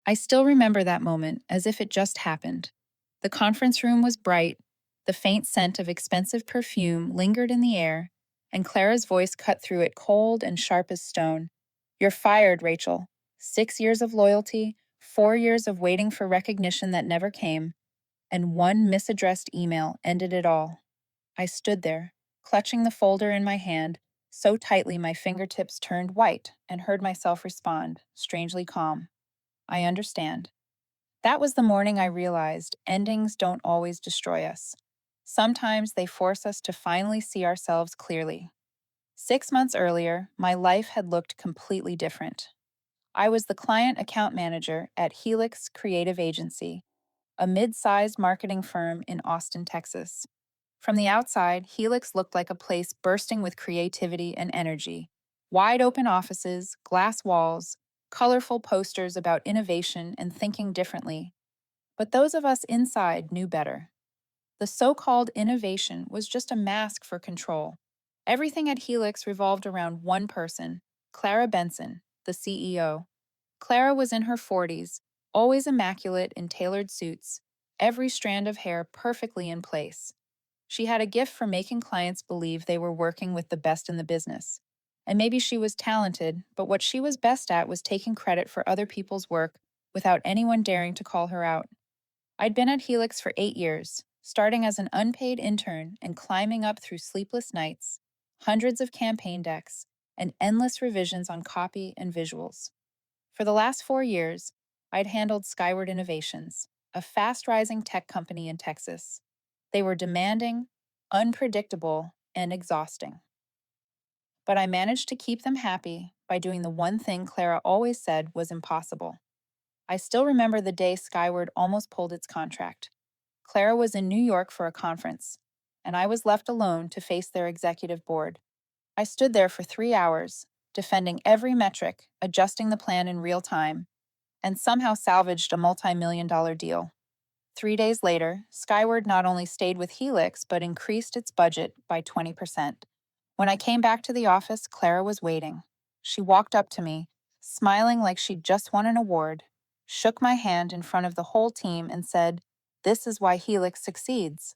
I still remember that moment as if it just happened. The conference room was bright, the faint scent of expensive perfume lingered in the air, and Clara's voice cut through it cold and sharp as stone. "You're fired, Rachel. 6 years of loyalty, 4 years of waiting for recognition that never came, and one misaddressed email ended it all." I stood there, clutching the folder in my hand, so tightly my fingertips turned white, and heard myself respond, strangely calm. "I understand." That was the morning I realized endings don't always destroy us. Sometimes they force us to finally see ourselves clearly. 6 months earlier, my life had looked completely different. I was the client account manager at Helix Creative Agency, a mid-sized marketing firm in Austin, Texas. From the outside, Helix looked like a place bursting with creativity and energy. Wide open offices, glass walls, colorful posters about innovation and thinking differently. But those of us inside knew better. The so-called innovation was just a mask for control. Everything at Helix revolved around one person, Clara Benson, the CEO. Clara was in her 40s, always immaculate in tailored suits, every strand of hair perfectly in place. She had a gift for making clients believe they were working with the best in the business. And maybe she was talented, but what she was best at was taking credit for other people's work without anyone daring to call her out. I'd been at Helix for 8 years, starting as an unpaid intern and climbing up through sleepless nights, hundreds of campaign decks, and endless revisions on copy and visuals. For the last 4 years, I'd handled Skyward Innovations, a fast rising tech company in Texas. They were demanding, unpredictable, and exhausting. But I managed to keep them happy by doing the one thing Clara always said was impossible. I still remember the day Skyward almost pulled its contract. Clara was in New York for a conference, and I was left alone to face their executive board. I stood there for 3 hours, defending every metric, adjusting the plan in real time, and somehow salvaged a multi-million-dollar deal. 3 days later, Skyward not only stayed with Helix, but increased its budget by 20%. When I came back to the office, Clara was waiting. She walked up to me, smiling like she'd just won an award, shook my hand in front of the whole team, and said, "This is why Helix succeeds."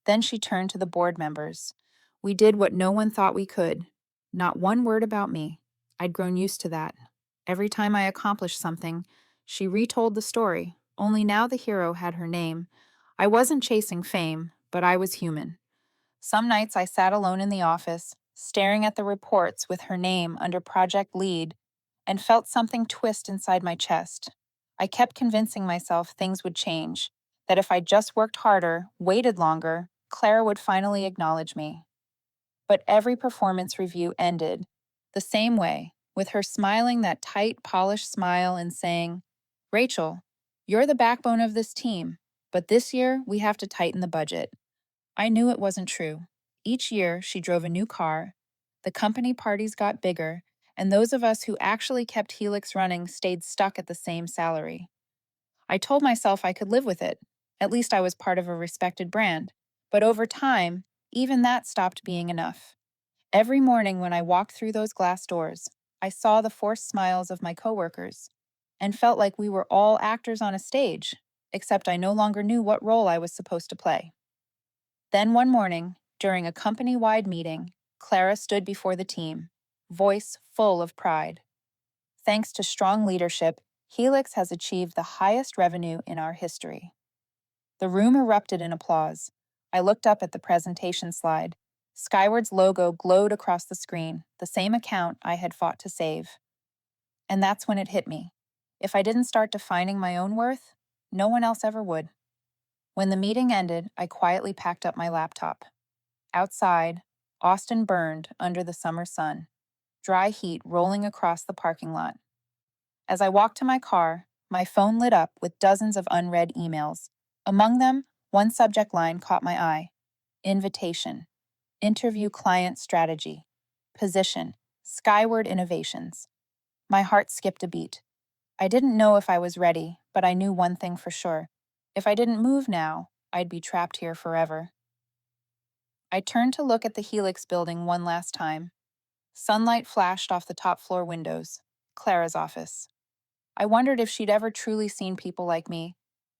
Then she turned to the board members. "We did what no one thought we could. Not one word about me. I'd grown used to that. Every time I accomplished something, she retold the story, only now the hero had her name. I wasn't chasing fame, but I was human. Some nights I sat alone in the office, staring at the reports with her name under project lead, and felt something twist inside my chest. I kept convincing myself things would change, that if I just worked harder, waited longer, Clara would finally acknowledge me. But every performance review ended the same way, with her smiling that tight, polished smile and saying, "Rachel, you're the backbone of this team, but this year we have to tighten the budget." I knew it wasn't true. Each year, she drove a new car, the company parties got bigger, and those of us who actually kept Helix running stayed stuck at the same salary. I told myself I could live with it. At least I was part of a respected brand. But over time, even that stopped being enough. Every morning when I walked through those glass doors, I saw the forced smiles of my coworkers and felt like we were all actors on a stage, except I no longer knew what role I was supposed to play. Then one morning, during a company-wide meeting, Clara stood before the team, voice full of pride. "Thanks to strong leadership, Helix has achieved the highest revenue in our history." The room erupted in applause. I looked up at the presentation slide. Skyward's logo glowed across the screen, the same account I had fought to save. And that's when it hit me. If I didn't start defining my own worth, no one else ever would. When the meeting ended, I quietly packed up my laptop. Outside, Austin burned under the summer sun, dry heat rolling across the parking lot. As I walked to my car, my phone lit up with dozens of unread emails. Among them, one subject line caught my eye: invitation, interview client strategy, position, Skyward Innovations. My heart skipped a beat. I didn't know if I was ready, but I knew one thing for sure. If I didn't move now, I'd be trapped here forever. I turned to look at the Helix building one last time. Sunlight flashed off the top floor windows. Clara's office. I wondered if she'd ever truly seen people like me,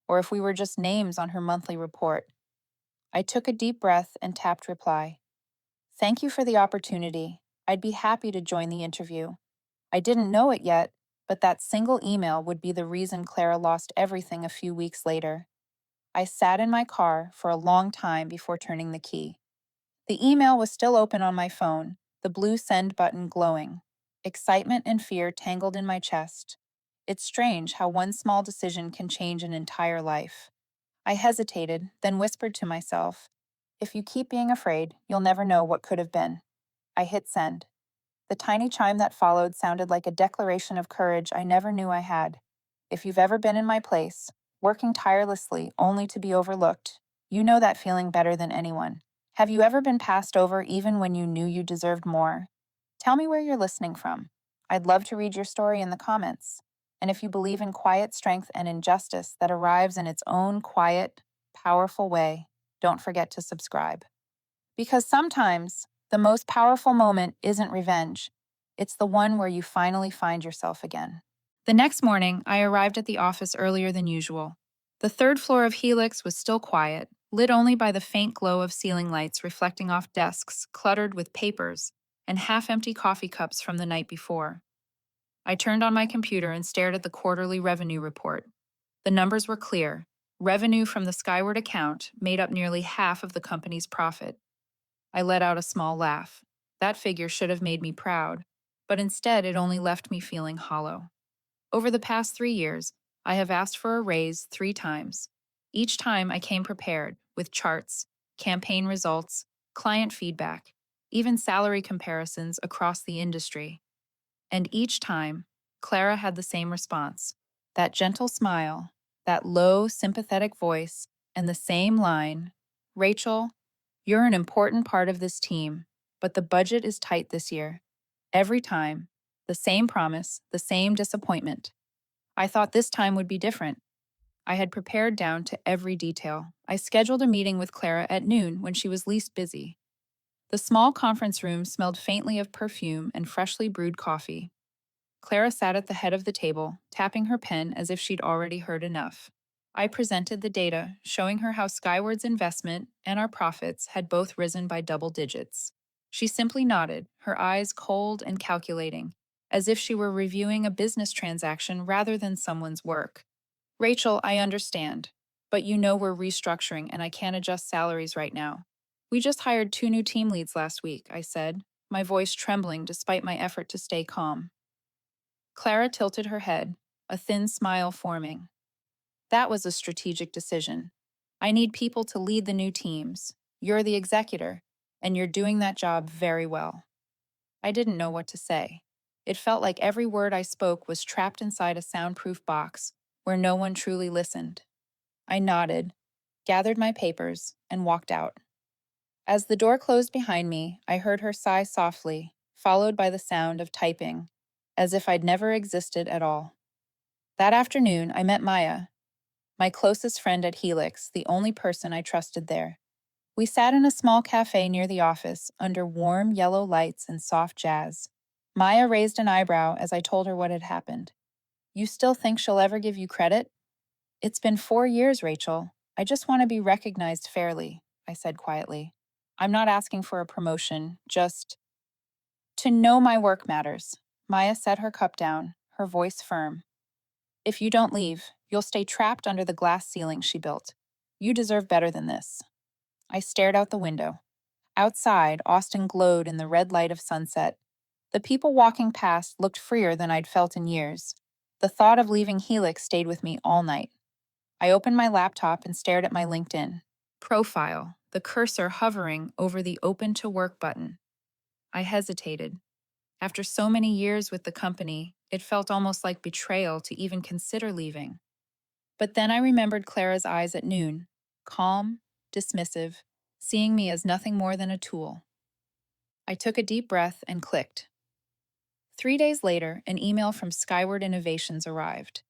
or if we were just names on her monthly report. I took a deep breath and tapped reply. Thank you for the opportunity. I'd be happy to join the interview. I didn't know it yet, but that single email would be the reason Clara lost everything a few weeks later. I sat in my car for a long time before turning the key. The email was still open on my phone, the blue send button glowing. Excitement and fear tangled in my chest. It's strange how one small decision can change an entire life. I hesitated, then whispered to myself, if you keep being afraid, you'll never know what could have been. I hit send. The tiny chime that followed sounded like a declaration of courage I never knew I had. If you've ever been in my place, working tirelessly only to be overlooked, you know that feeling better than anyone. Have you ever been passed over even when you knew you deserved more? Tell me where you're listening from. I'd love to read your story in the comments. And if you believe in quiet strength and injustice that arrives in its own quiet, powerful way, don't forget to subscribe. Because sometimes the most powerful moment isn't revenge, it's the one where you finally find yourself again. The next morning, I arrived at the office earlier than usual. The third floor of Helix was still quiet, lit only by the faint glow of ceiling lights reflecting off desks cluttered with papers and half-empty coffee cups from the night before. I turned on my computer and stared at the quarterly revenue report. The numbers were clear. Revenue from the Skyward account made up nearly half of the company's profit. I let out a small laugh. That figure should have made me proud, but instead it only left me feeling hollow. Over the past 3 years, I have asked for a raise 3 times. Each time I came prepared, with charts, campaign results, client feedback, even salary comparisons across the industry. And each time, Clara had the same response, that gentle smile, that low, sympathetic voice, and the same line, Rachel, you're an important part of this team, but the budget is tight this year. Every time, the same promise, the same disappointment. I thought this time would be different. I had prepared down to every detail. I scheduled a meeting with Clara at noon when she was least busy. The small conference room smelled faintly of perfume and freshly brewed coffee. Clara sat at the head of the table, tapping her pen as if she'd already heard enough. I presented the data, showing her how Skyward's investment and our profits had both risen by double digits. She simply nodded, her eyes cold and calculating, as if she were reviewing a business transaction rather than someone's work. Rachel, I understand, but you know we're restructuring and I can't adjust salaries right now. We just hired 2 new team leads last week, I said, my voice trembling despite my effort to stay calm. Clara tilted her head, a thin smile forming. That was a strategic decision. I need people to lead the new teams. You're the executor, and you're doing that job very well. I didn't know what to say. It felt like every word I spoke was trapped inside a soundproof box where no one truly listened. I nodded, gathered my papers, and walked out. As the door closed behind me, I heard her sigh softly, followed by the sound of typing, as if I'd never existed at all. That afternoon, I met Maya, my closest friend at Helix, the only person I trusted there. We sat in a small cafe near the office, under warm yellow lights and soft jazz. Maya raised an eyebrow as I told her what had happened. You still think she'll ever give you credit? It's been 4 years, Rachel. I just want to be recognized fairly, I said quietly. I'm not asking for a promotion, just to know my work matters. Maya set her cup down, her voice firm. If you don't leave, you'll stay trapped under the glass ceiling she built. You deserve better than this. I stared out the window. Outside, Austin glowed in the red light of sunset. The people walking past looked freer than I'd felt in years. The thought of leaving Helix stayed with me all night. I opened my laptop and stared at my LinkedIn profile, the cursor hovering over the Open to Work button. I hesitated. After so many years with the company, it felt almost like betrayal to even consider leaving. But then I remembered Clara's eyes at noon, calm, dismissive, seeing me as nothing more than a tool. I took a deep breath and clicked. 3 days later, an email from Skyward Innovations arrived.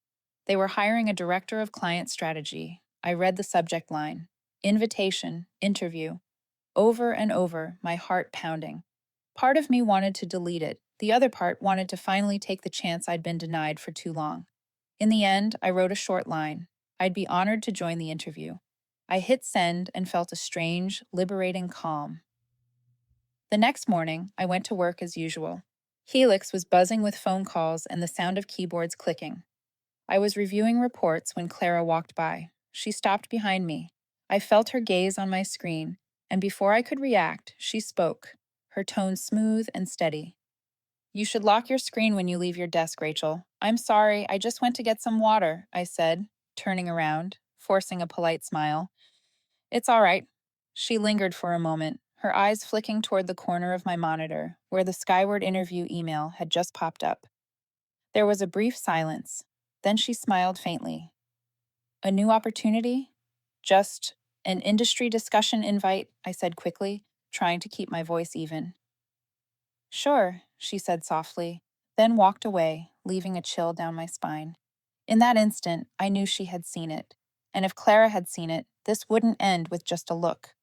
They were hiring a director of client strategy. I read the subject line, invitation, interview. Over and over, my heart pounding. Part of me wanted to delete it. The other part wanted to finally take the chance I'd been denied for too long. In the end, I wrote a short line. I'd be honored to join the interview. I hit send and felt a strange, liberating calm. The next morning, I went to work as usual. Helix was buzzing with phone calls and the sound of keyboards clicking. I was reviewing reports when Clara walked by. She stopped behind me. I felt her gaze on my screen, and before I could react, she spoke, her tone smooth and steady. "You should lock your screen when you leave your desk, Rachel. I'm sorry, I just went to get some water," I said, turning around, forcing a polite smile. "It's all right." She lingered for a moment, her eyes flicking toward the corner of my monitor, where the Skyward interview email had just popped up. There was a brief silence. Then she smiled faintly. "A new opportunity? Just an industry discussion invite," I said quickly, trying to keep my voice even. "Sure," she said softly, then walked away, leaving a chill down my spine. In that instant, I knew she had seen it. And if Clara had seen it, this wouldn't end with just a look.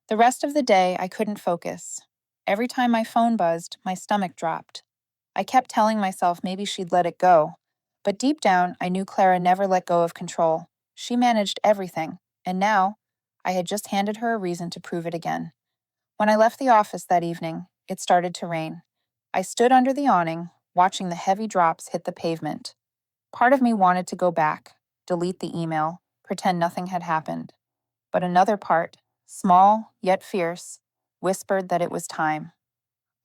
The rest of the day, I couldn't focus. Every time my phone buzzed, my stomach dropped. I kept telling myself maybe she'd let it go. But deep down, I knew Clara never let go of control. She managed everything, and now, I had just handed her a reason to prove it again. When I left the office that evening, it started to rain. I stood under the awning, watching the heavy drops hit the pavement. Part of me wanted to go back, delete the email, pretend nothing had happened. But another part, small yet fierce, whispered that it was time.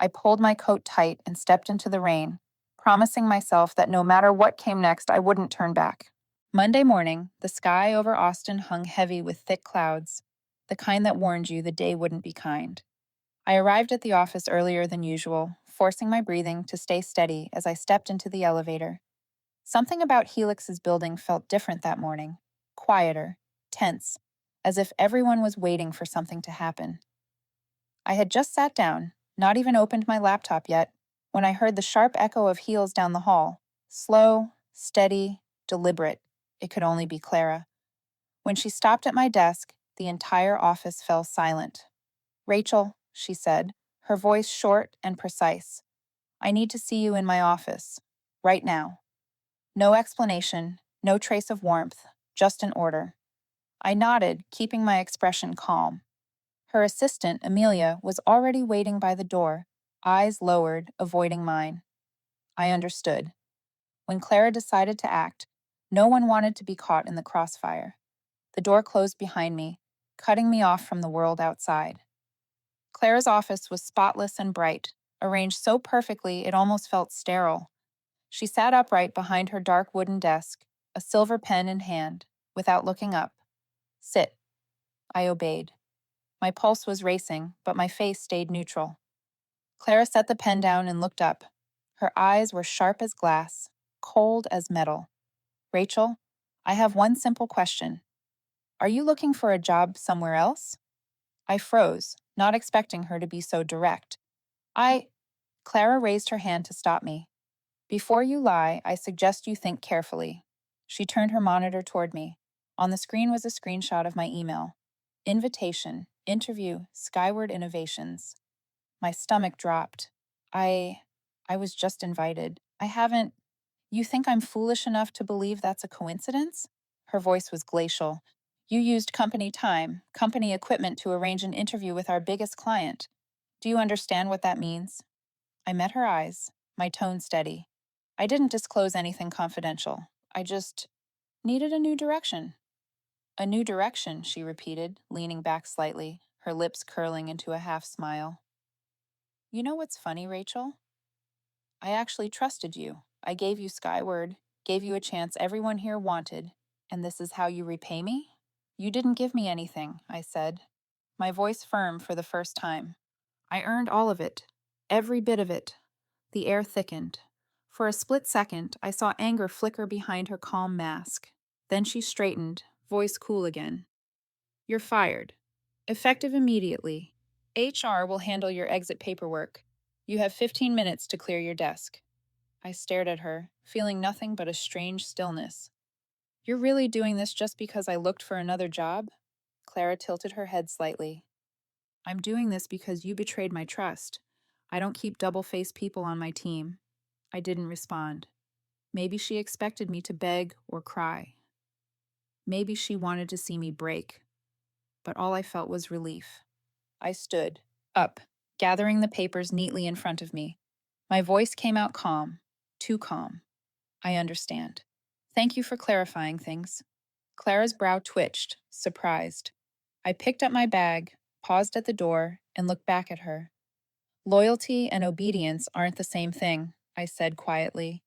I pulled my coat tight and stepped into the rain, promising myself that no matter what came next, I wouldn't turn back. Monday morning, the sky over Austin hung heavy with thick clouds, the kind that warned you the day wouldn't be kind. I arrived at the office earlier than usual, forcing my breathing to stay steady as I stepped into the elevator. Something about Helix's building felt different that morning, quieter, tense, as if everyone was waiting for something to happen. I had just sat down, not even opened my laptop yet, when I heard the sharp echo of heels down the hall. Slow, steady, deliberate. It could only be Clara. When she stopped at my desk, the entire office fell silent. "Rachel," she said, her voice short and precise. "I need to see you in my office. Right now." No explanation, no trace of warmth, just an order. I nodded, keeping my expression calm. Her assistant, Amelia, was already waiting by the door, eyes lowered, avoiding mine. I understood. When Clara decided to act, no one wanted to be caught in the crossfire. The door closed behind me, cutting me off from the world outside. Clara's office was spotless and bright, arranged so perfectly it almost felt sterile. She sat upright behind her dark wooden desk, a silver pen in hand, without looking up. "Sit." I obeyed. My pulse was racing, but my face stayed neutral. Clara set the pen down and looked up. Her eyes were sharp as glass, cold as metal. "Rachel, I have one simple question. Are you looking for a job somewhere else?" I froze, not expecting her to be so direct. I... Clara raised her hand to stop me. "Before you lie, I suggest you think carefully." She turned her monitor toward me. On the screen was a screenshot of my email. Invitation, interview, Skyward Innovations. My stomach dropped. I... I was just invited. I haven't... You think I'm foolish enough to believe that's a coincidence? Her voice was glacial. "You used company time, company equipment to arrange an interview with our biggest client. Do you understand what that means?" I met her eyes, my tone steady. "I didn't disclose anything confidential. I just needed a new direction." "A new direction," she repeated, leaning back slightly, her lips curling into a half smile. "You know what's funny, Rachel? I actually trusted you. I gave you Skyward, gave you a chance everyone here wanted, and this is how you repay me?" "You didn't give me anything," I said, my voice firm for the first time. "I earned all of it, every bit of it." The air thickened. For a split second, I saw anger flicker behind her calm mask. Then she straightened, voice cool again. "You're fired. Effective immediately. HR will handle your exit paperwork. You have 15 minutes to clear your desk." I stared at her, feeling nothing but a strange stillness. "You're really doing this just because I looked for another job?" Clara tilted her head slightly. "I'm doing this because you betrayed my trust. I don't keep double-faced people on my team." I didn't respond. Maybe she expected me to beg or cry. Maybe she wanted to see me break, but all I felt was relief. I stood, up, gathering the papers neatly in front of me. My voice came out calm, too calm. I understand. Thank you for clarifying things. Clara's brow twitched, surprised. I picked up my bag, paused at the door, and looked back at her. Loyalty and obedience aren't the same thing, I said quietly.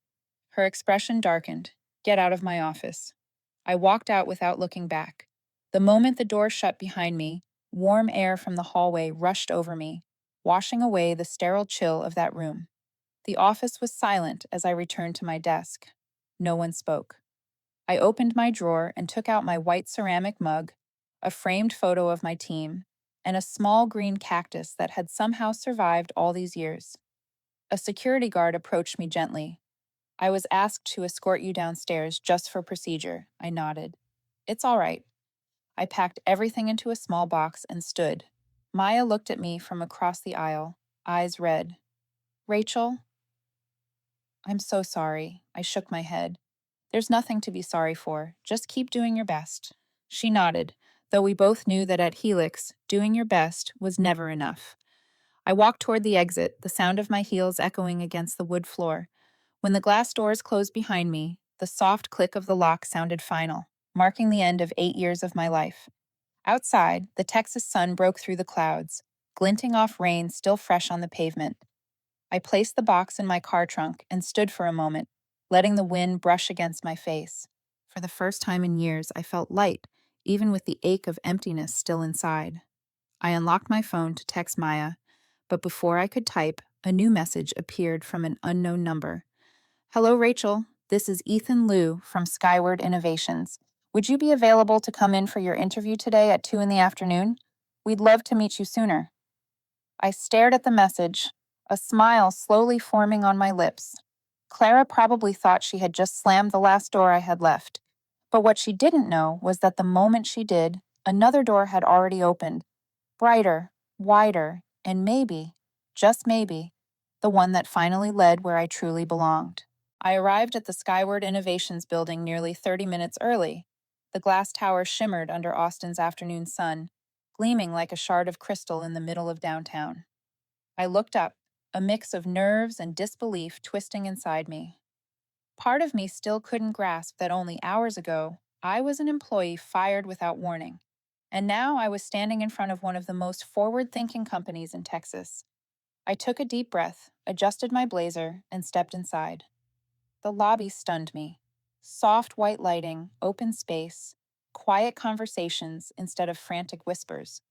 Her expression darkened. Get out of my office. I walked out without looking back. The moment the door shut behind me, warm air from the hallway rushed over me, washing away the sterile chill of that room. The office was silent as I returned to my desk. No one spoke. I opened my drawer and took out my white ceramic mug, a framed photo of my team, and a small green cactus that had somehow survived all these years. A security guard approached me gently. I was asked to escort you downstairs just for procedure, I nodded. It's all right. I packed everything into a small box and stood. Maya looked at me from across the aisle, eyes red. Rachel? I'm so sorry. I shook my head. There's nothing to be sorry for. Just keep doing your best. She nodded, though we both knew that at Helix, doing your best was never enough. I walked toward the exit, the sound of my heels echoing against the wood floor. When the glass doors closed behind me, the soft click of the lock sounded final, marking the end of 8 years of my life. Outside, the Texas sun broke through the clouds, glinting off rain still fresh on the pavement. I placed the box in my car trunk and stood for a moment, letting the wind brush against my face. For the first time in years, I felt light, even with the ache of emptiness still inside. I unlocked my phone to text Maya, but before I could type, a new message appeared from an unknown number. Hello, Rachel. This is Ethan Liu from Skyward Innovations. Would you be available to come in for your interview today at 2 in the afternoon? We'd love to meet you sooner. I stared at the message, a smile slowly forming on my lips. Clara probably thought she had just slammed the last door I had left. But what she didn't know was that the moment she did, another door had already opened, brighter, wider, and maybe, just maybe, the one that finally led where I truly belonged. I arrived at the Skyward Innovations building nearly 30 minutes early. The glass tower shimmered under Austin's afternoon sun, gleaming like a shard of crystal in the middle of downtown. I looked up, a mix of nerves and disbelief twisting inside me. Part of me still couldn't grasp that only hours ago, I was an employee fired without warning. And now I was standing in front of one of the most forward-thinking companies in Texas. I took a deep breath, adjusted my blazer, and stepped inside. The lobby stunned me. Soft white lighting, open space, quiet conversations instead of frantic whispers.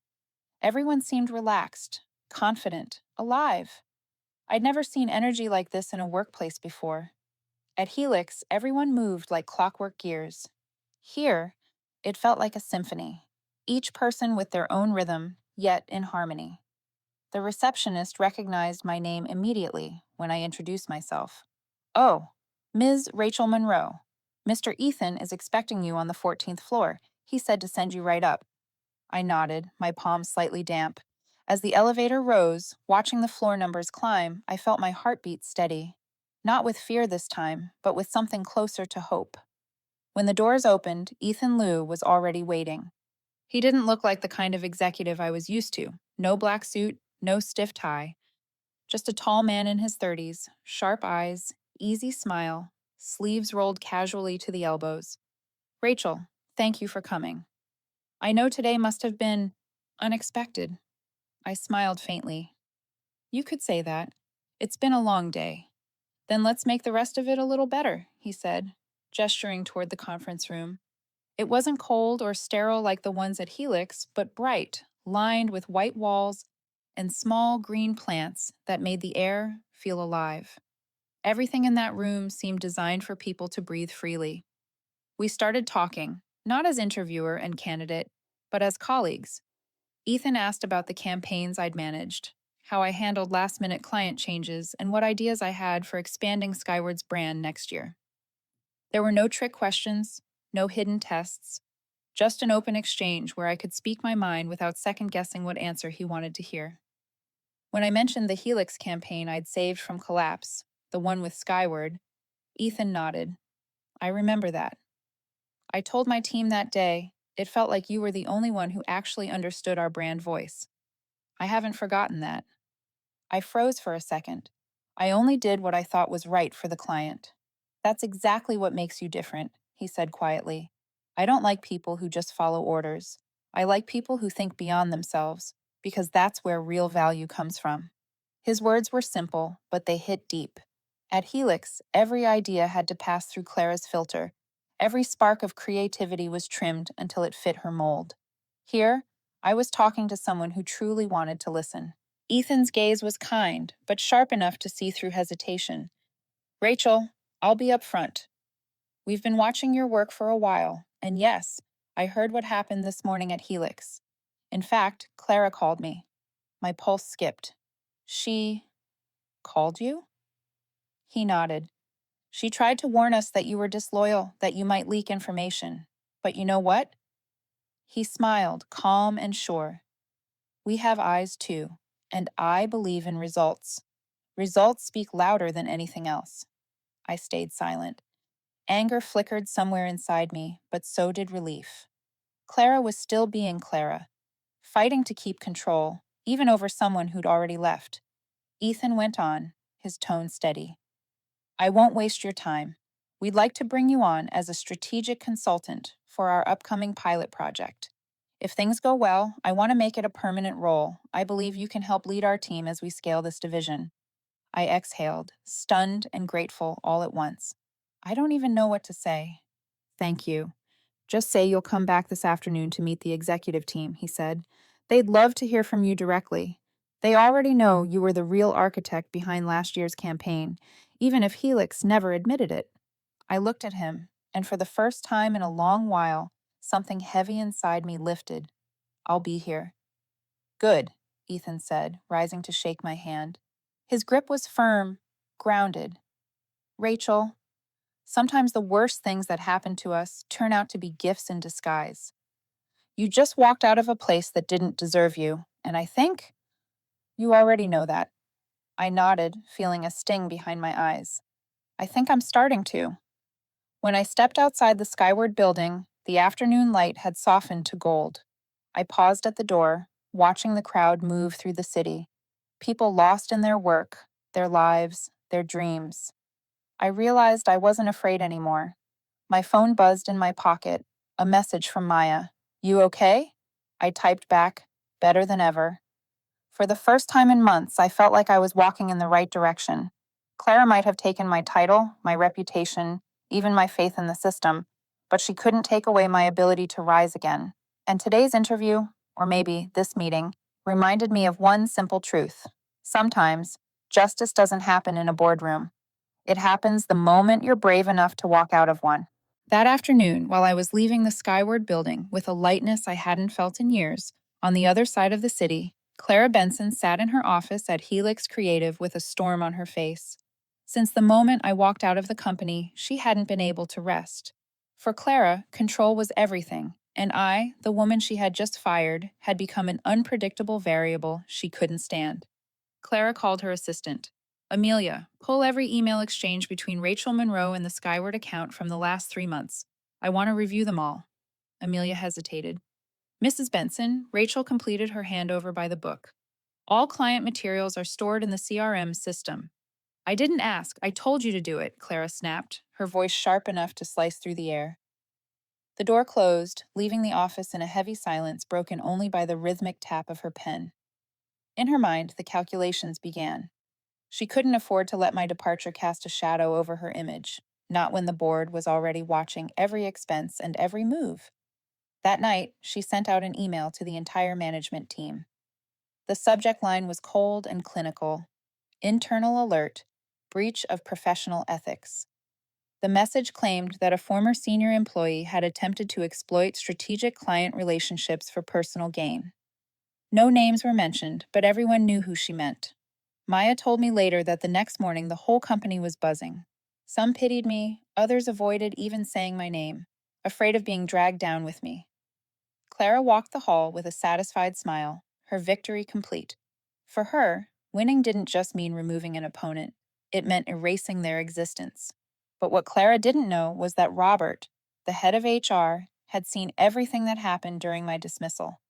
Everyone seemed relaxed, confident, alive. I'd never seen energy like this in a workplace before. At Helix, everyone moved like clockwork gears. Here, it felt like a symphony, each person with their own rhythm, yet in harmony. The receptionist recognized my name immediately when I introduced myself. Oh, Ms. Rachel Monroe. Mr. Ethan is expecting you on the 14th floor. He said to send you right up. I nodded, my palms slightly damp. As the elevator rose, watching the floor numbers climb, I felt my heartbeat steady. Not with fear this time, but with something closer to hope. When the doors opened, Ethan Liu was already waiting. He didn't look like the kind of executive I was used to. No black suit, no stiff tie. Just a tall man in his 30s, sharp eyes, easy smile, sleeves rolled casually to the elbows. Rachel, thank you for coming. I know today must have been unexpected. I smiled faintly. You could say that. It's been a long day. Then let's make the rest of it a little better, he said, gesturing toward the conference room. It wasn't cold or sterile like the ones at Helix, but bright, lined with white walls and small green plants that made the air feel alive. Everything in that room seemed designed for people to breathe freely. We started talking, not as interviewer and candidate, but as colleagues. Ethan asked about the campaigns I'd managed, how I handled last-minute client changes, and what ideas I had for expanding Skyward's brand next year. There were no trick questions, no hidden tests, just an open exchange where I could speak my mind without second-guessing what answer he wanted to hear. When I mentioned the Helix campaign I'd saved from collapse, the one with Skyward, Ethan nodded. I remember that. I told my team that day, it felt like you were the only one who actually understood our brand voice. I haven't forgotten that. I froze for a second. I only did what I thought was right for the client. That's exactly what makes you different, he said quietly. I don't like people who just follow orders. I like people who think beyond themselves, because that's where real value comes from. His words were simple, but they hit deep. At Helix, every idea had to pass through Clara's filter. Every spark of creativity was trimmed until it fit her mold. Here, I was talking to someone who truly wanted to listen. Ethan's gaze was kind, but sharp enough to see through hesitation. Rachel, I'll be up front. We've been watching your work for a while, and yes, I heard what happened this morning at Helix. In fact, Clara called me. My pulse skipped. She called you? He nodded. She tried to warn us that you were disloyal, that you might leak information. But you know what? He smiled, calm and sure. We have eyes too, and I believe in results. Results speak louder than anything else. I stayed silent. Anger flickered somewhere inside me, but so did relief. Clara was still being Clara, fighting to keep control, even over someone who'd already left. Ethan went on, his tone steady. I won't waste your time. We'd like to bring you on as a strategic consultant for our upcoming pilot project. If things go well, I want to make it a permanent role. I believe you can help lead our team as we scale this division. I exhaled, stunned and grateful all at once. I don't even know what to say. Thank you. Just say you'll come back this afternoon to meet the executive team, he said. They'd love to hear from you directly. They already know you were the real architect behind last year's campaign, even if Helix never admitted it. I looked at him, and for the first time in a long while, something heavy inside me lifted. I'll be here. Good, Ethan said, rising to shake my hand. His grip was firm, grounded. Rachel, sometimes the worst things that happen to us turn out to be gifts in disguise. You just walked out of a place that didn't deserve you, and I think you already know that. I nodded, feeling a sting behind my eyes. I think I'm starting to. When I stepped outside the Skyward building, the afternoon light had softened to gold. I paused at the door, watching the crowd move through the city. People lost in their work, their lives, their dreams. I realized I wasn't afraid anymore. My phone buzzed in my pocket, a message from Maya. You okay? I typed back, better than ever. For the first time in months, I felt like I was walking in the right direction. Clara might have taken my title, my reputation, even my faith in the system, but she couldn't take away my ability to rise again. And today's interview, or maybe this meeting, reminded me of one simple truth. Sometimes, justice doesn't happen in a boardroom. It happens the moment you're brave enough to walk out of one. That afternoon, while I was leaving the Skyward building with a lightness I hadn't felt in years, on the other side of the city, Clara Benson sat in her office at Helix Creative with a storm on her face. Since the moment I walked out of the company, she hadn't been able to rest. For Clara, control was everything, and I, the woman she had just fired, had become an unpredictable variable she couldn't stand. Clara called her assistant. Amelia, pull every email exchange between Rachel Monroe and the Skyward account from the last 3 months. I want to review them all. Amelia hesitated. Mrs. Benson, Rachel completed her handover by the book. All client materials are stored in the CRM system. I didn't ask, I told you to do it, Clara snapped, her voice sharp enough to slice through the air. The door closed, leaving the office in a heavy silence broken only by the rhythmic tap of her pen. In her mind, the calculations began. She couldn't afford to let my departure cast a shadow over her image, not when the board was already watching every expense and every move. That night, she sent out an email to the entire management team. The subject line was cold and clinical. Internal alert, breach of professional ethics. The message claimed that a former senior employee had attempted to exploit strategic client relationships for personal gain. No names were mentioned, but everyone knew who she meant. Maya told me later that the next morning the whole company was buzzing. Some pitied me, others avoided even saying my name, afraid of being dragged down with me. Clara walked the hall with a satisfied smile, her victory complete. For her, winning didn't just mean removing an opponent, it meant erasing their existence. But what Clara didn't know was that Robert, the head of HR, had seen everything that happened during my dismissal.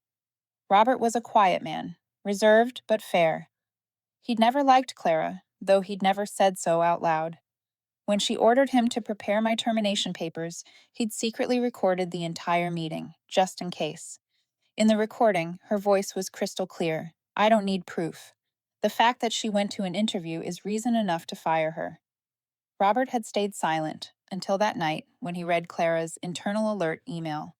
Robert was a quiet man, reserved but fair. He'd never liked Clara, though he'd never said so out loud. When she ordered him to prepare my termination papers, he'd secretly recorded the entire meeting, just in case. In the recording, her voice was crystal clear. I don't need proof. The fact that she went to an interview is reason enough to fire her. Robert had stayed silent until that night when he read Clara's internal alert email.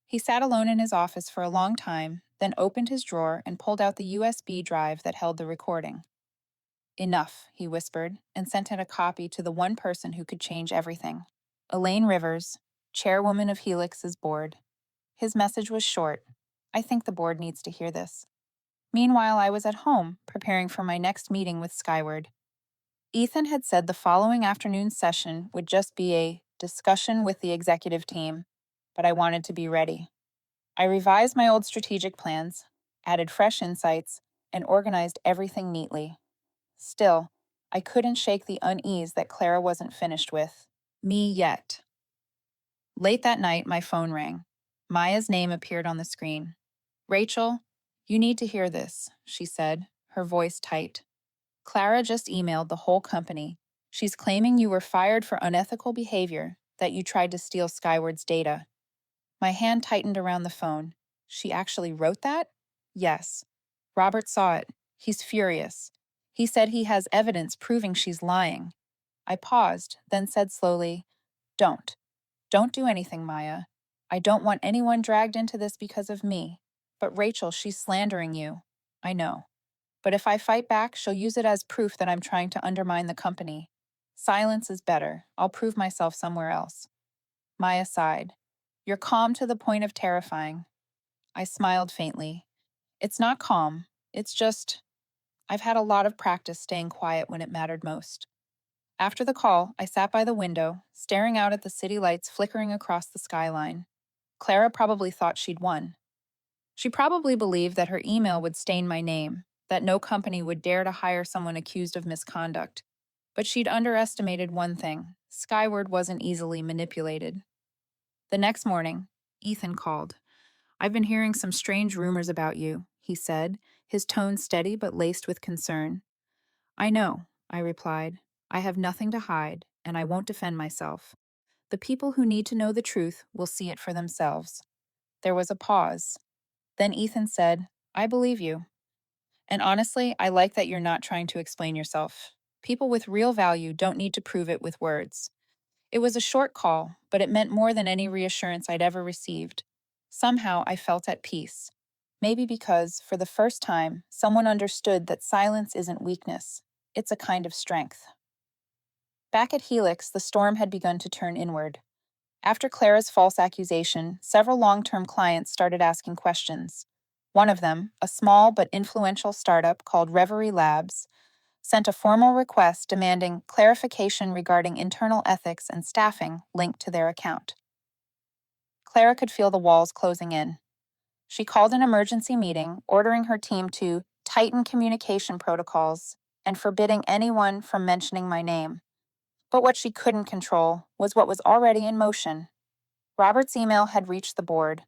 He sat alone in his office for a long time, then opened his drawer and pulled out the USB drive that held the recording. Enough, he whispered, and sent in a copy to the one person who could change everything. Elaine Rivers, chairwoman of Helix's board. His message was short. I think the board needs to hear this. Meanwhile, I was at home, preparing for my next meeting with Skyward. Ethan had said the following afternoon's session would just be a discussion with the executive team, but I wanted to be ready. I revised my old strategic plans, added fresh insights, and organized everything neatly. Still, I couldn't shake the unease that Clara wasn't finished with me yet. Late that night, my phone rang. Maya's name appeared on the screen. "Rachel, you need to hear this," she said, her voice tight. "Clara just emailed the whole company. She's claiming you were fired for unethical behavior, that you tried to steal Skyward's data." My hand tightened around the phone. She actually wrote that? Yes. Robert saw it. He's furious. He said he has evidence proving she's lying. I paused, then said slowly, "Don't. Don't do anything, Maya. I don't want anyone dragged into this because of me. But Rachel, she's slandering you. I know. But if I fight back, she'll use it as proof that I'm trying to undermine the company. Silence is better. I'll prove myself somewhere else." Maya sighed. "You're calm to the point of terrifying." I smiled faintly. "It's not calm. It's just, I've had a lot of practice staying quiet when it mattered most." After the call, I sat by the window, staring out at the city lights flickering across the skyline. Clara probably thought she'd won. She probably believed that her email would stain my name, that no company would dare to hire someone accused of misconduct. But she'd underestimated one thing: Skyward wasn't easily manipulated. The next morning, Ethan called. "I've been hearing some strange rumors about you," he said, his tone steady but laced with concern. "I know," I replied. "I have nothing to hide, and I won't defend myself. The people who need to know the truth will see it for themselves." There was a pause. Then Ethan said, "I believe you. And honestly, I like that you're not trying to explain yourself. People with real value don't need to prove it with words." It was a short call, but it meant more than any reassurance I'd ever received. Somehow I felt at peace. Maybe because, for the first time, someone understood that silence isn't weakness. It's a kind of strength. Back at Helix, the storm had begun to turn inward. After Clara's false accusation, several long-term clients started asking questions. One of them, a small but influential startup called Reverie Labs, sent a formal request demanding clarification regarding internal ethics and staffing linked to their account. Clara could feel the walls closing in. She called an emergency meeting, ordering her team to tighten communication protocols and forbidding anyone from mentioning my name. But what she couldn't control was what was already in motion. Robert's email had reached the board.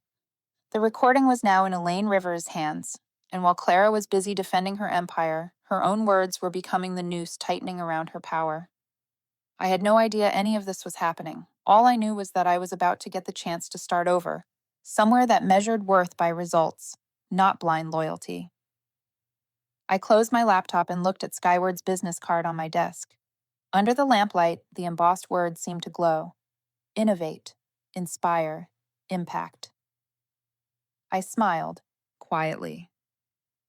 The recording was now in Elaine Rivers' hands, and while Clara was busy defending her empire, her own words were becoming the noose tightening around her power. I had no idea any of this was happening. All I knew was that I was about to get the chance to start over, somewhere that measured worth by results, not blind loyalty. I closed my laptop and looked at Skyward's business card on my desk. Under the lamplight, the embossed words seemed to glow. Innovate, inspire, impact. I smiled, quietly.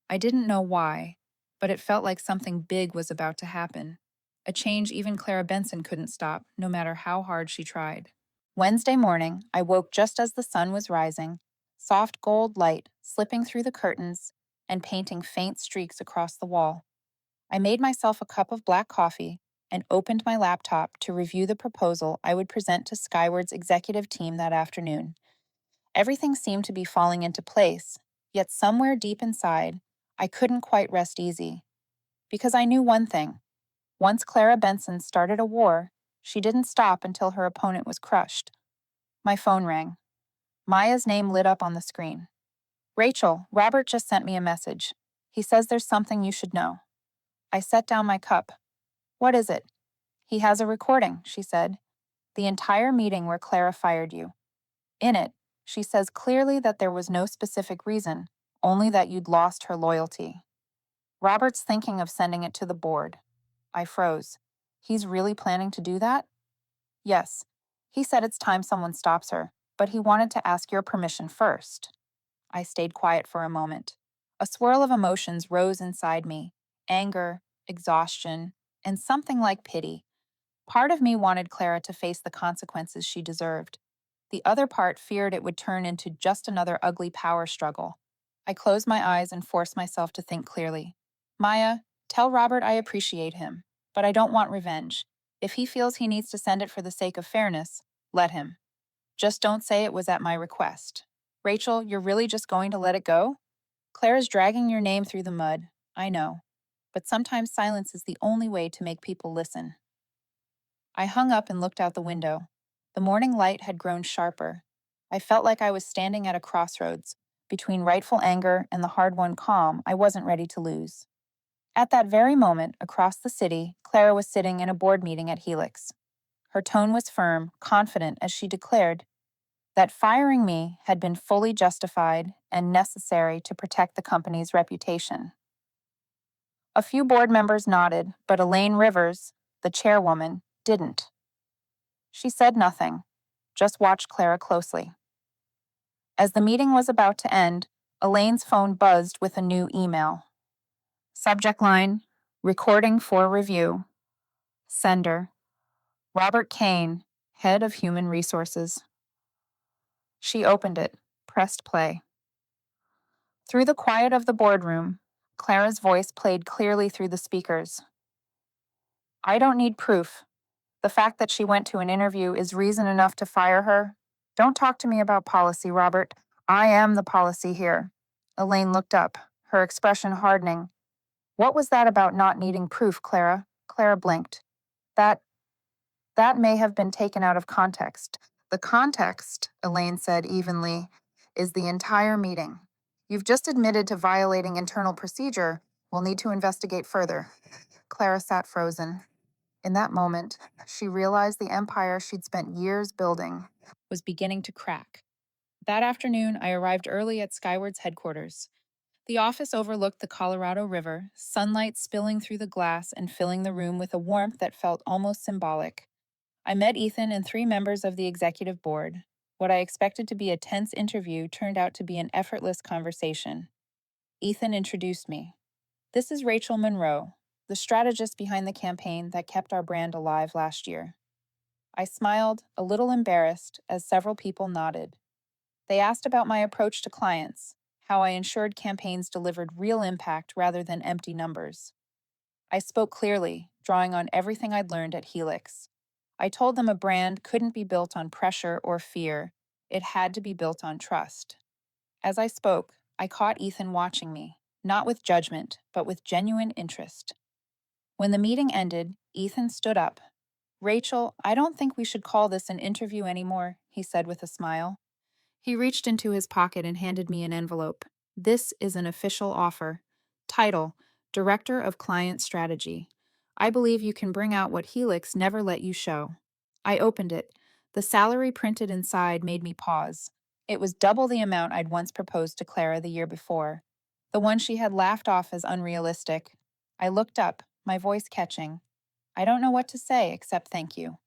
I didn't know why, but it felt like something big was about to happen. A change even Clara Benson couldn't stop, no matter how hard she tried. Wednesday morning, I woke just as the sun was rising, soft gold light slipping through the curtains and painting faint streaks across the wall. I made myself a cup of black coffee and opened my laptop to review the proposal I would present to Skyward's executive team that afternoon. Everything seemed to be falling into place, yet somewhere deep inside, I couldn't quite rest easy. Because I knew one thing. Once Clara Benson started a war, She didn't stop until her opponent was crushed. My phone rang. Maya's name lit up on the screen. Rachel, Robert just sent me a message. He says there's something you should know. I set down my cup. What is it? He has a recording, she said. The entire meeting where Clara fired you. In it, she says clearly that there was no specific reason, only that you'd lost her loyalty. Robert's thinking of sending it to the board. I froze. He's really planning to do that? Yes. He said it's time someone stops her, but he wanted to ask your permission first. I stayed quiet for a moment. A swirl of emotions rose inside me: anger, exhaustion, and something like pity. Part of me wanted Clara to face the consequences she deserved. The other part feared it would turn into just another ugly power struggle. I closed my eyes and forced myself to think clearly. Maya, tell Robert I appreciate him, but I don't want revenge. If he feels he needs to send it for the sake of fairness, let him. Just don't say it was at my request. Rachel, you're really just going to let it go? Clara's dragging your name through the mud, I know. But sometimes silence is the only way to make people listen. I hung up and looked out the window. The morning light had grown sharper. I felt like I was standing at a crossroads, between rightful anger and the hard-won calm I wasn't ready to lose. At that very moment, across the city, Clara was sitting in a board meeting at Helix. Her tone was firm, confident as she declared that firing me had been fully justified and necessary to protect the company's reputation. A few board members nodded, but Elaine Rivers, the chairwoman, didn't. She said nothing, just watched Clara closely. As the meeting was about to end, Elaine's phone buzzed with a new email. Subject line: recording for review. Sender: Robert Kane, head of human resources. She opened it, pressed play. Through the quiet of the boardroom, Clara's voice played clearly through the speakers. I don't need proof. The fact that she went to an interview is reason enough to fire her. Don't talk to me about policy, Robert. I am the policy here. Elaine looked up, her expression hardening. What was that about not needing proof, Clara? Clara blinked. That may have been taken out of context. The context, Elaine said evenly, is the entire meeting. You've just admitted to violating internal procedure. We'll need to investigate further. Clara sat frozen. In that moment, she realized the empire she'd spent years building was beginning to crack. That afternoon, I arrived early at Skyward's headquarters. The office overlooked the Colorado River, sunlight spilling through the glass and filling the room with a warmth that felt almost symbolic. I met Ethan and 3 members of the executive board. What I expected to be a tense interview turned out to be an effortless conversation. Ethan introduced me. This is Rachel Monroe, the strategist behind the campaign that kept our brand alive last year. I smiled, a little embarrassed, as several people nodded. They asked about my approach to clients, how I ensured campaigns delivered real impact rather than empty numbers. I spoke clearly, drawing on everything I'd learned at Helix. I told them a brand couldn't be built on pressure or fear. It had to be built on trust. As I spoke, I caught Ethan watching me, not with judgment, but with genuine interest. When the meeting ended, Ethan stood up. Rachel, I don't think we should call this an interview anymore, he said with a smile. He reached into his pocket and handed me an envelope. This is an official offer. Title: Director of Client Strategy. I believe you can bring out what Helix never let you show. I opened it. The salary printed inside made me pause. It was double the amount I'd once proposed to Clara the year before, the one she had laughed off as unrealistic. I looked up, my voice catching. I don't know what to say except thank you.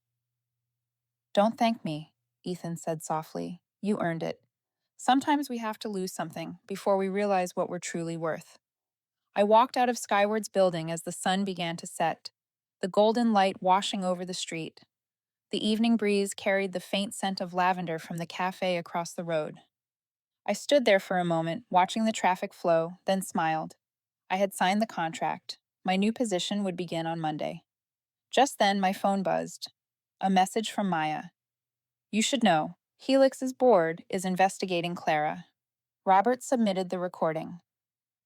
Don't thank me, Ethan said softly. You earned it. Sometimes we have to lose something before we realize what we're truly worth. I walked out of Skyward's building as the sun began to set, the golden light washing over the street. The evening breeze carried the faint scent of lavender from the cafe across the road. I stood there for a moment, watching the traffic flow, then smiled. I had signed the contract. My new position would begin on Monday. Just then, my phone buzzed. A message from Maya. You should know, Helix's board is investigating Clara. Robert submitted the recording.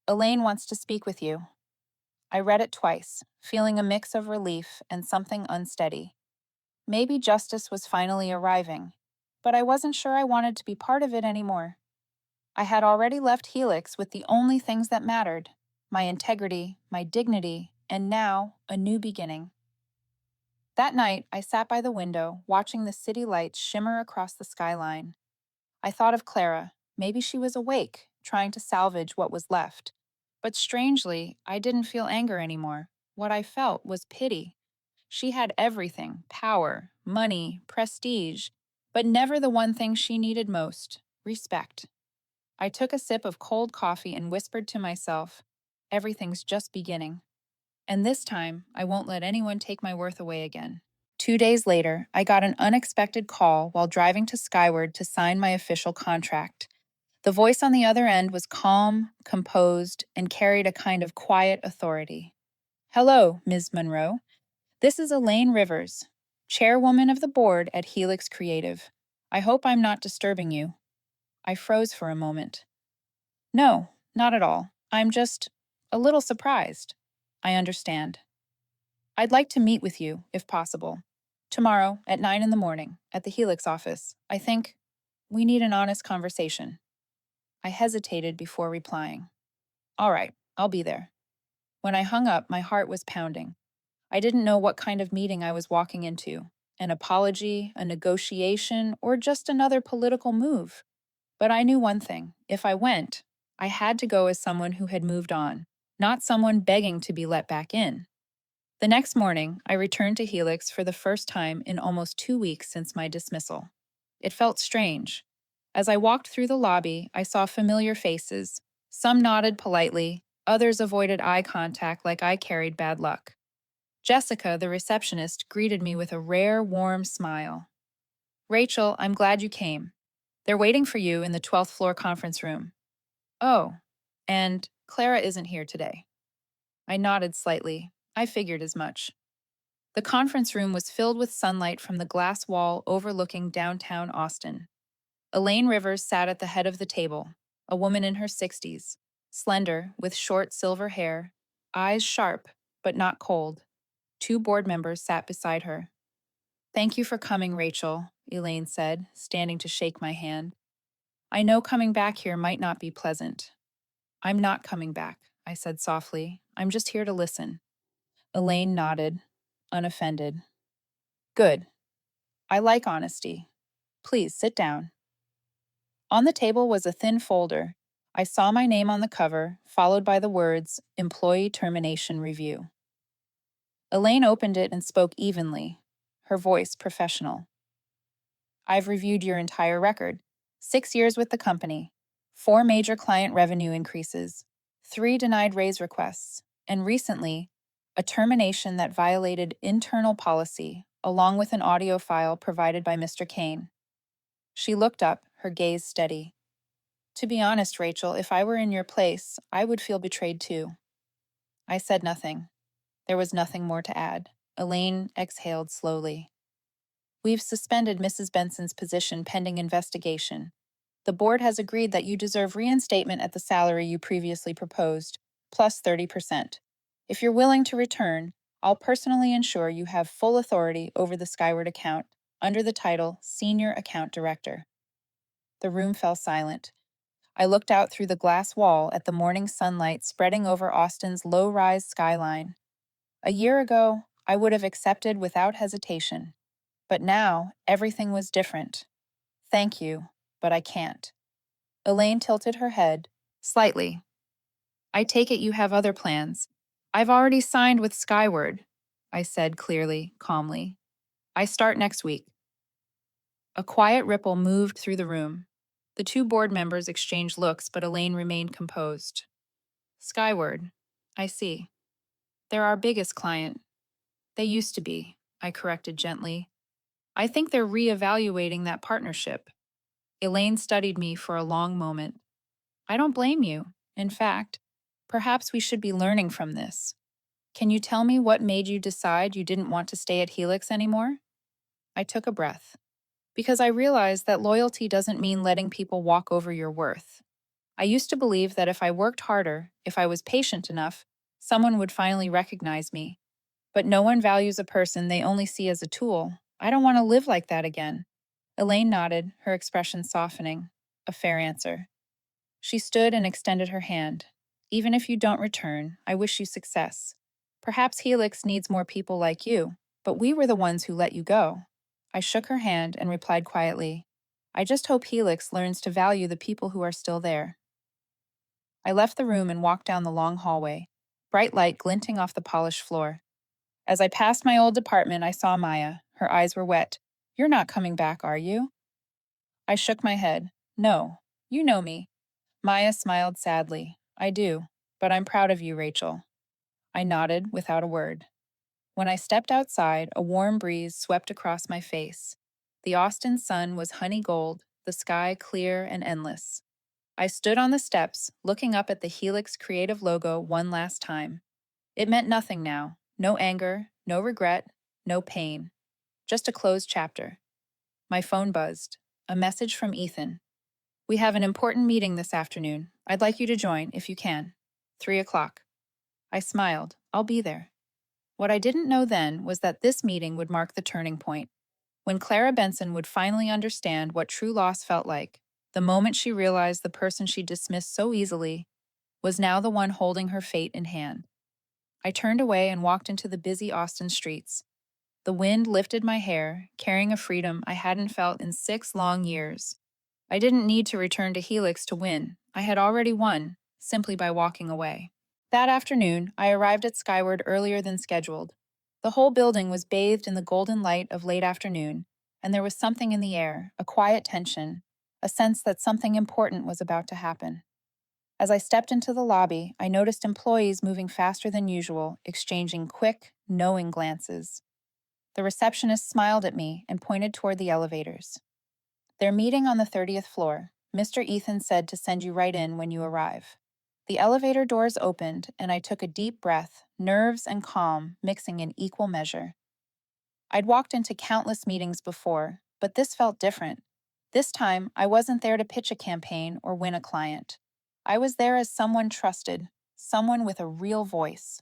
Elaine wants to speak with you. I read it twice, feeling a mix of relief and something unsteady. Maybe justice was finally arriving, but I wasn't sure I wanted to be part of it anymore. I had already left Helix with the only things that mattered: my integrity, my dignity, and now a new beginning. That night, I sat by the window, watching the city lights shimmer across the skyline. I thought of Clara. Maybe she was awake, trying to salvage what was left. But strangely, I didn't feel anger anymore. What I felt was pity. She had everything: power, money, prestige, but never the one thing she needed most: respect. I took a sip of cold coffee and whispered to myself, everything's just beginning. And this time, I won't let anyone take my worth away again. 2 days later, I got an unexpected call while driving to Skyward to sign my official contract. The voice on the other end was calm, composed, and carried a kind of quiet authority. Hello, Ms. Monroe. This is Elaine Rivers, chairwoman of the board at Helix Creative. I hope I'm not disturbing you. I froze for a moment. No, not at all. I'm just a little surprised. I understand. I'd like to meet with you, if possible. Tomorrow, at 9 in the morning, at the Helix office. I think we need an honest conversation. I hesitated before replying. All right, I'll be there. When I hung up, my heart was pounding. I didn't know what kind of meeting I was walking into: an apology, a negotiation, or just another political move. But I knew one thing: if I went, I had to go as someone who had moved on, not someone begging to be let back in. The next morning, I returned to Helix for the first time in almost 2 weeks since my dismissal. It felt strange. As I walked through the lobby, I saw familiar faces. Some nodded politely, others avoided eye contact like I carried bad luck. Jessica, the receptionist, greeted me with a rare, warm smile. Rachel, I'm glad you came. They're waiting for you in the 12th floor conference room. Oh, and Clara isn't here today. I nodded slightly. I figured as much. The conference room was filled with sunlight from the glass wall overlooking downtown Austin. Elaine Rivers sat at the head of the table, a woman in her 60s, slender, with short silver hair, eyes sharp, but not cold. 2 board members sat beside her. Thank you for coming, Rachel, Elaine said, standing to shake my hand. I know coming back here might not be pleasant. I'm not coming back, I said softly. I'm just here to listen. Elaine nodded, unoffended. Good. I like honesty. Please sit down. On the table was a thin folder. I saw my name on the cover, followed by the words, Employee Termination Review. Elaine opened it and spoke evenly, her voice professional. I've reviewed your entire record. 6 years with the company, 4 major client revenue increases, 3 denied raise requests, and recently, a termination that violated internal policy, along with an audio file provided by Mr. Kane. She looked up, her gaze steady. To be honest, Rachel, if I were in your place, I would feel betrayed too. I said nothing. There was nothing more to add. Elaine exhaled slowly. We've suspended Mrs. Benson's position pending investigation. The board has agreed that you deserve reinstatement at the salary you previously proposed, plus 30%. If you're willing to return, I'll personally ensure you have full authority over the Skyward account under the title Senior Account Director. The room fell silent. I looked out through the glass wall at the morning sunlight spreading over Austin's low-rise skyline. A year ago, I would have accepted without hesitation. But now, everything was different. Thank you, but I can't. Elaine tilted her head, slightly. I take it you have other plans. I've already signed with Skyward, I said clearly, calmly. I start next week. A quiet ripple moved through the room. The 2 board members exchanged looks, but Elaine remained composed. Skyward, I see. They're our biggest client. They used to be, I corrected gently. I think they're reevaluating that partnership. Elaine studied me for a long moment. I don't blame you. In fact, perhaps we should be learning from this. Can you tell me what made you decide you didn't want to stay at Helix anymore? I took a breath. Because I realized that loyalty doesn't mean letting people walk over your worth. I used to believe that if I worked harder, if I was patient enough, someone would finally recognize me. But no one values a person they only see as a tool, I don't want to live like that again. Elaine nodded, her expression softening. A fair answer. She stood and extended her hand. Even if you don't return, I wish you success. Perhaps Helix needs more people like you, but we were the ones who let you go. I shook her hand and replied quietly, I just hope Helix learns to value the people who are still there. I left the room and walked down the long hallway, bright light glinting off the polished floor. As I passed my old department, I saw Maya. Her eyes were wet. You're not coming back, are you? I shook my head. No. You know me. Maya smiled sadly. I do, but I'm proud of you, Rachel. I nodded without a word. When I stepped outside, a warm breeze swept across my face. The Austin sun was honey gold, the sky clear and endless. I stood on the steps, looking up at the Helix Creative logo one last time. It meant nothing now. No anger, no regret, no pain. Just a closed chapter. My phone buzzed. A message from Ethan. We have an important meeting this afternoon. I'd like you to join, if you can. 3:00. I smiled. I'll be there. What I didn't know then was that this meeting would mark the turning point, when Clara Benson would finally understand what true loss felt like, the moment she realized the person she dismissed so easily was now the one holding her fate in hand. I turned away and walked into the busy Austin streets. The wind lifted my hair, carrying a freedom I hadn't felt in 6 long years. I didn't need to return to Helix to win. I had already won, simply by walking away. That afternoon, I arrived at Skyward earlier than scheduled. The whole building was bathed in the golden light of late afternoon, and there was something in the air, a quiet tension, a sense that something important was about to happen. As I stepped into the lobby, I noticed employees moving faster than usual, exchanging quick, knowing glances. The receptionist smiled at me and pointed toward the elevators. They're meeting on the 30th floor. Mr. Ethan said to send you right in when you arrive. The elevator doors opened, and I took a deep breath, nerves and calm mixing in equal measure. I'd walked into countless meetings before, but this felt different. This time, I wasn't there to pitch a campaign or win a client. I was there as someone trusted, someone with a real voice.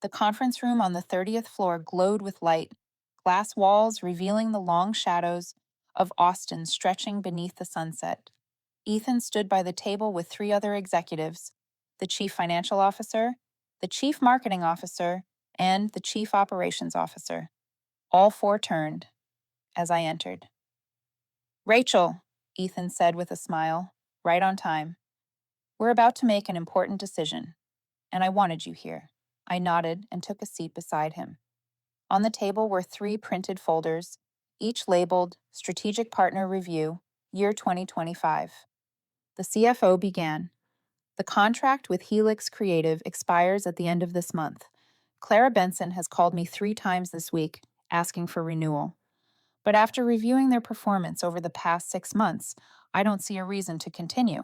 The conference room on the 30th floor glowed with light, glass walls revealing the long shadows of Austin stretching beneath the sunset. Ethan stood by the table with 3 other executives, the chief financial officer, the chief marketing officer, and the chief operations officer. All 4 turned as I entered. Rachel, Ethan said with a smile, right on time. We're about to make an important decision, and I wanted you here. I nodded and took a seat beside him. On the table were 3 printed folders, each labeled Strategic Partner Review, Year 2025. The CFO began. The contract with Helix Creative expires at the end of this month. Clara Benson has called me 3 times this week, asking for renewal. But after reviewing their performance over the past 6 months, I don't see a reason to continue.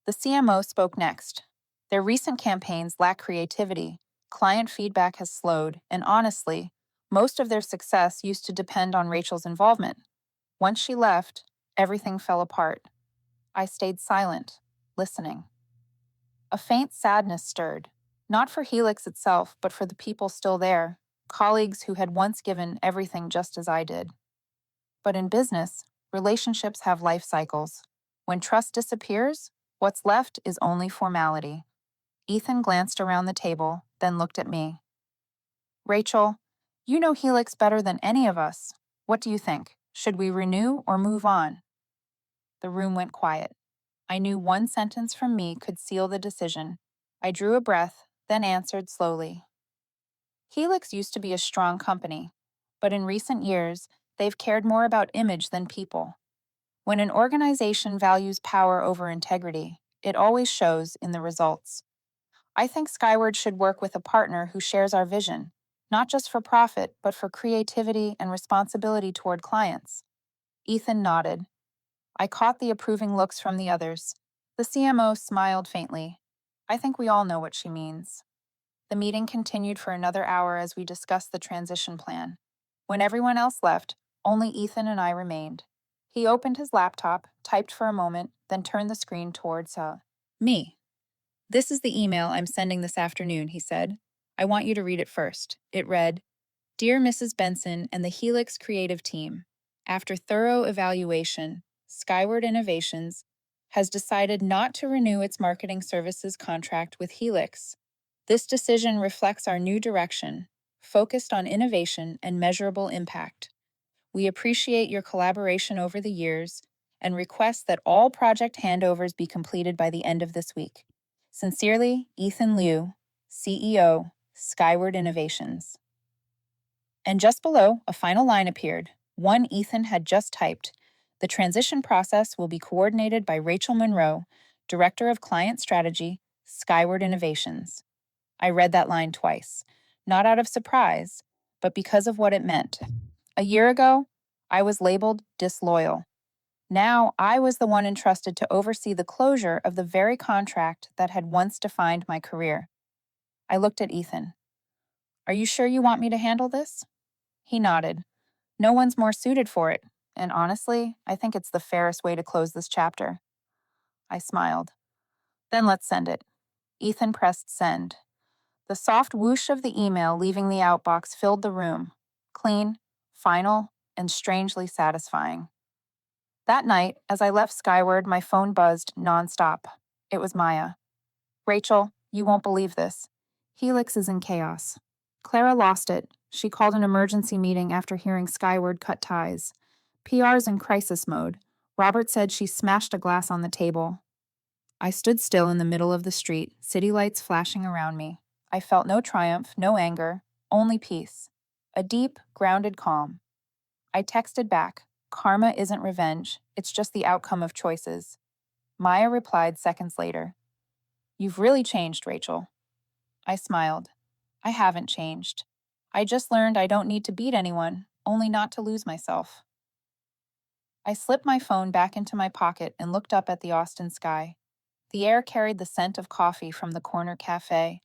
The CMO spoke next. Their recent campaigns lack creativity, client feedback has slowed, and honestly, most of their success used to depend on Rachel's involvement. Once she left, everything fell apart. I stayed silent, listening. A faint sadness stirred, not for Helix itself, but for the people still there, colleagues who had once given everything just as I did. But in business, relationships have life cycles. When trust disappears, what's left is only formality. Ethan glanced around the table, then looked at me. Rachel, you know Helix better than any of us. What do you think? Should we renew or move on? The room went quiet. I knew one sentence from me could seal the decision. I drew a breath, then answered slowly. Helix used to be a strong company, but in recent years, they've cared more about image than people. When an organization values power over integrity, it always shows in the results. I think Skyward should work with a partner who shares our vision, not just for profit, but for creativity and responsibility toward clients. Ethan nodded. I caught the approving looks from the others. The CMO smiled faintly. I think we all know what she means. The meeting continued for another hour as we discussed the transition plan. When everyone else left, only Ethan and I remained. He opened his laptop, typed for a moment, then turned the screen towards me. This is the email I'm sending this afternoon, he said. I want you to read it first. It read, Dear Mrs. Benson and the Helix Creative team, after thorough evaluation, Skyward Innovations has decided not to renew its marketing services contract with Helix. This decision reflects our new direction, focused on innovation and measurable impact. We appreciate your collaboration over the years and request that all project handovers be completed by the end of this week. Sincerely, Ethan Liu, CEO, Skyward Innovations. And just below, a final line appeared. One Ethan had just typed. The transition process will be coordinated by Rachel Monroe, Director of Client Strategy, Skyward Innovations. I read that line twice, not out of surprise, but because of what it meant. A year ago, I was labeled disloyal. Now I was the one entrusted to oversee the closure of the very contract that had once defined my career. I looked at Ethan. Are you sure you want me to handle this? He nodded. No one's more suited for it, and honestly, I think it's the fairest way to close this chapter. I smiled. Then let's send it. Ethan pressed send. The soft whoosh of the email leaving the outbox filled the room. Clean, final, and strangely satisfying. That night, as I left Skyward, my phone buzzed nonstop. It was Maya. Rachel, you won't believe this. Helix is in chaos. Clara lost it. She called an emergency meeting after hearing Skyward cut ties. PR's in crisis mode. Robert said she smashed a glass on the table. I stood still in the middle of the street, city lights flashing around me. I felt no triumph, no anger, only peace. A deep, grounded calm. I texted back, karma isn't revenge, it's just the outcome of choices. Maya replied seconds later. You've really changed, Rachel. I smiled. I haven't changed. I just learned I don't need to beat anyone, only not to lose myself. I slipped my phone back into my pocket and looked up at the Austin sky. The air carried the scent of coffee from the corner cafe,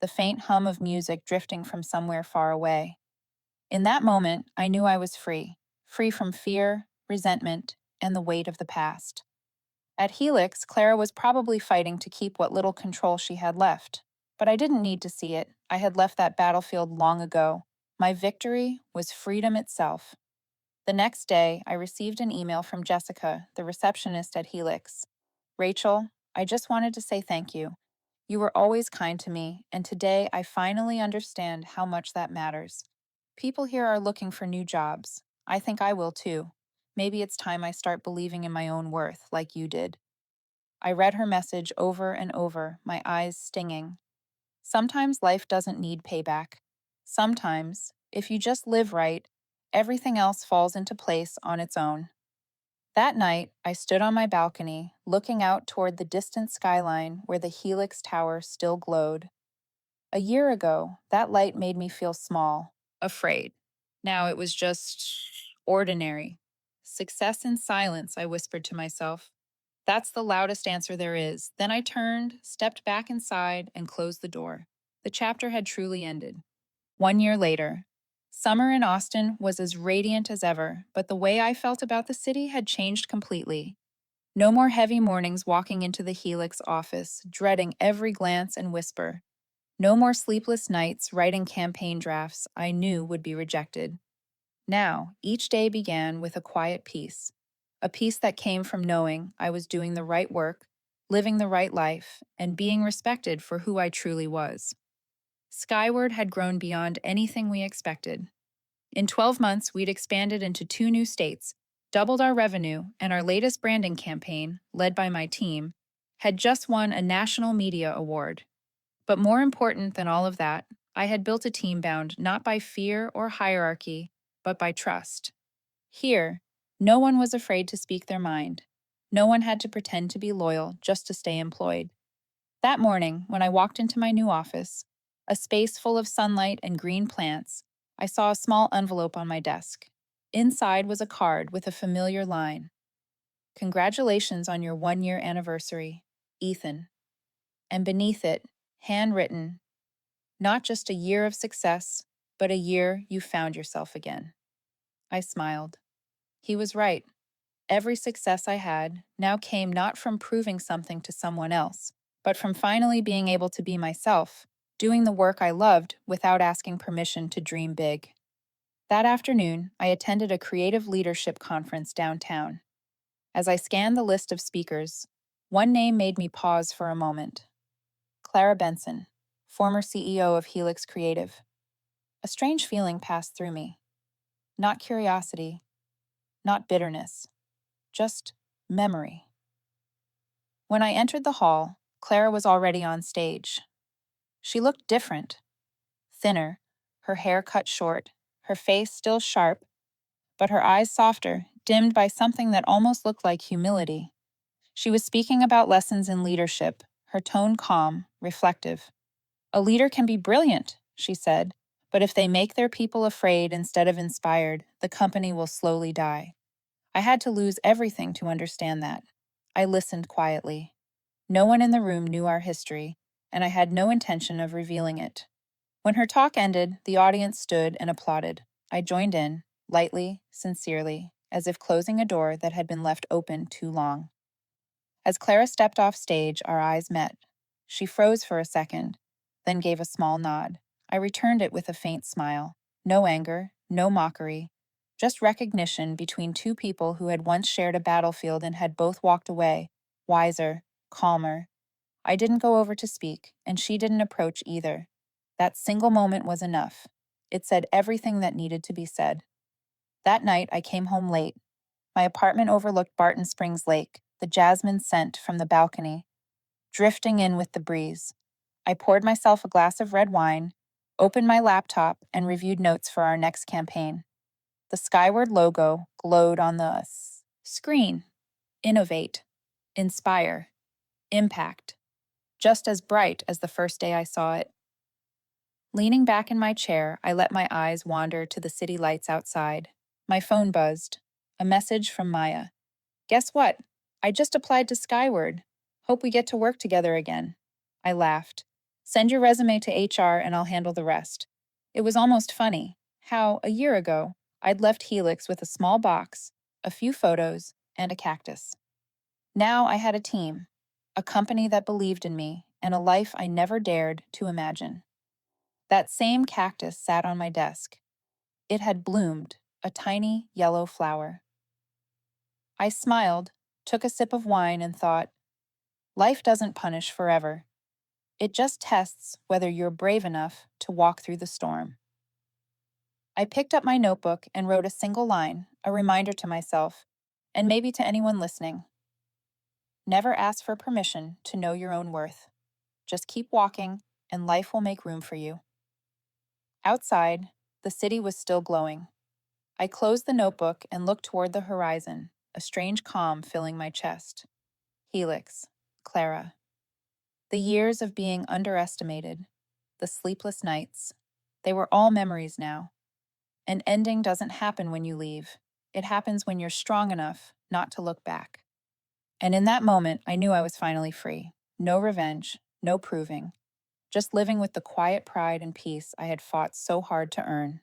the faint hum of music drifting from somewhere far away. In that moment, I knew I was free, free from fear, resentment, and the weight of the past. At Helix, Clara was probably fighting to keep what little control she had left. But I didn't need to see it. I had left that battlefield long ago. My victory was freedom itself. The next day, I received an email from Jessica, the receptionist at Helix. Rachel, I just wanted to say thank you. You were always kind to me, and today I finally understand how much that matters. People here are looking for new jobs. I think I will too. Maybe it's time I start believing in my own worth, like you did. I read her message over and over, my eyes stinging. Sometimes life doesn't need payback. Sometimes, if you just live right, everything else falls into place on its own. That night, I stood on my balcony, looking out toward the distant skyline where the Helix Tower still glowed. A year ago, that light made me feel small, afraid. Now it was just ordinary. Success in silence, I whispered to myself. That's the loudest answer there is. Then I turned, stepped back inside, and closed the door. The chapter had truly ended. 1 year later, summer in Austin was as radiant as ever, but the way I felt about the city had changed completely. No more heavy mornings walking into the Helix office, dreading every glance and whisper. No more sleepless nights writing campaign drafts I knew would be rejected. Now, each day began with a quiet peace, a peace that came from knowing I was doing the right work, living the right life, and being respected for who I truly was. Skyward had grown beyond anything we expected. In 12 months, we'd expanded into 2 new states, doubled our revenue, and our latest branding campaign, led by my team, had just won a national media award. But more important than all of that, I had built a team bound not by fear or hierarchy, but by trust. Here, no one was afraid to speak their mind. No one had to pretend to be loyal just to stay employed. That morning, when I walked into my new office, a space full of sunlight and green plants, I saw a small envelope on my desk. Inside was a card with a familiar line. Congratulations on your 1 year anniversary, Ethan. And beneath it, handwritten, not just a year of success, but a year you found yourself again. I smiled. He was right. Every success I had now came not from proving something to someone else, but from finally being able to be myself, doing the work I loved without asking permission to dream big. That afternoon, I attended a creative leadership conference downtown. As I scanned the list of speakers, one name made me pause for a moment. Clara Benson, former CEO of Helix Creative. A strange feeling passed through me. Not curiosity, not bitterness, just memory. When I entered the hall, Clara was already on stage. She looked different, thinner, her hair cut short, her face still sharp, but her eyes softer, dimmed by something that almost looked like humility. She was speaking about lessons in leadership, her tone calm, reflective. A leader can be brilliant, she said, but if they make their people afraid instead of inspired, the company will slowly die. I had to lose everything to understand that. I listened quietly. No one in the room knew our history, and I had no intention of revealing it. When her talk ended, the audience stood and applauded. I joined in, lightly, sincerely, as if closing a door that had been left open too long. As Clara stepped off stage, our eyes met. She froze for a second, then gave a small nod. I returned it with a faint smile. No anger, no mockery, just recognition between two people who had once shared a battlefield and had both walked away, wiser, calmer. I didn't go over to speak, and she didn't approach either. That single moment was enough. It said everything that needed to be said. That night, I came home late. My apartment overlooked Barton Springs Lake, the jasmine scent from the balcony, drifting in with the breeze. I poured myself a glass of red wine, opened my laptop, and reviewed notes for our next campaign. The Skyward logo glowed on the screen. Innovate, inspire, impact. Just as bright as the first day I saw it. Leaning back in my chair, I let my eyes wander to the city lights outside. My phone buzzed. A message from Maya. Guess what? I just applied to Skyward. Hope we get to work together again. I laughed. Send your resume to HR and I'll handle the rest. It was almost funny how, a year ago, I'd left Helix with a small box, a few photos, and a cactus. Now I had a team, a company that believed in me, and a life I never dared to imagine. That same cactus sat on my desk. It had bloomed, a tiny yellow flower. I smiled, took a sip of wine, and thought, life doesn't punish forever. It just tests whether you're brave enough to walk through the storm. I picked up my notebook and wrote a single line, a reminder to myself, and maybe to anyone listening. Never ask for permission to know your own worth. Just keep walking, and life will make room for you. Outside, the city was still glowing. I closed the notebook and looked toward the horizon, a strange calm filling my chest. Helix, Clara. The years of being underestimated, the sleepless nights, they were all memories now. An ending doesn't happen when you leave. It happens when you're strong enough not to look back. And in that moment, I knew I was finally free. No revenge, no proving, just living with the quiet pride and peace I had fought so hard to earn.